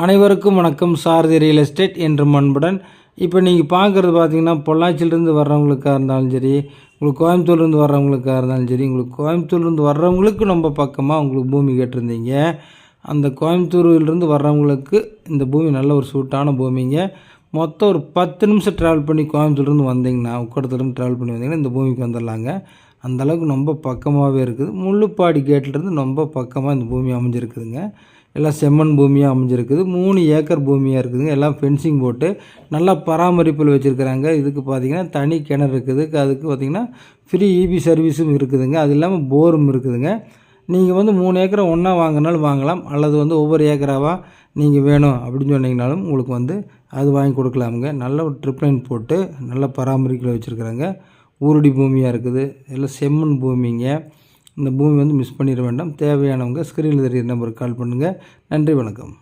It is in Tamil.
அனைவருக்கும் வணக்கம். சாரதி ரியல் எஸ்டேட் என்று அன்புடன். இப்போ நீங்கள் பார்க்குறது பார்த்தீங்கன்னா, பொள்ளாச்சியிலேருந்து வர்றவங்களுக்காக இருந்தாலும் சரி, உங்களுக்கு கோயம்புத்தூர்லேருந்து வர்றவங்களுக்காக இருந்தாலும் சரி, உங்களுக்கு கோயம்புத்தூர்லேருந்து வர்றவங்களுக்கு ரொம்ப பக்கமாக உங்களுக்கு பூமி கேட்டிருந்தீங்க. அந்த கோயம்புத்தூர்லேருந்து வர்றவங்களுக்கு இந்த பூமி நல்ல ஒரு சூட்டான பூமிங்க. மொத்தம் ஒரு 10 நிமிஷம் ட்ராவல் பண்ணி கோயம்புத்தூர்லேருந்து வந்தீங்கன்னா, உக்கடத்துலேருந்து ட்ராவல் பண்ணி வந்தீங்கன்னா இந்த பூமிக்கு வந்துடலாங்க. அந்தளவுக்கு ரொம்ப பக்கமாகவே இருக்குது. முள்ளுப்பாடி கேட்டிலேருந்து ரொம்ப பக்கமாக இந்த பூமி அமைஞ்சிருக்குதுங்க. எல்லாம் செம்மண் பூமியாக அமைஞ்சிருக்குது. 3 ஏக்கர் பூமியாக இருக்குதுங்க. எல்லாம் ஃபென்சிங் போட்டு நல்லா பராமரிப்பில் வச்சுருக்குறாங்க. இதுக்கு பார்த்திங்கன்னா தனி கிணறு இருக்குது. அதுக்கு பார்த்திங்கன்னா ஃப்ரீ இபி சர்வீஸும் இருக்குதுங்க. அது இல்லாமல் போரும் இருக்குதுங்க. நீங்கள் 3 ஏக்கரை ஒன்றா வாங்கினாலும் வாங்கலாம், அல்லது ஒவ்வொரு ஏக்கராவாக நீங்கள் வேணும் அப்படின்னு சொன்னீங்கனாலும் உங்களுக்கு அது வாங்கி கொடுக்கலாமுங்க. நல்ல ஒரு ட்ரிப் லைன் போட்டு நல்ல பராமரிப்பில் வச்சுருக்குறாங்க. ஊருடி பூமியாக இருக்குது. எல்லாம் செம்மண் பூமிங்க. இந்த பூமி மிஸ் பண்ணிட வேண்டாம். தேவையானவங்க ஸ்க்ரீனில் தெரிகிற நம்பருக்கு கால் பண்ணுங்கள். நன்றி, வணக்கம்.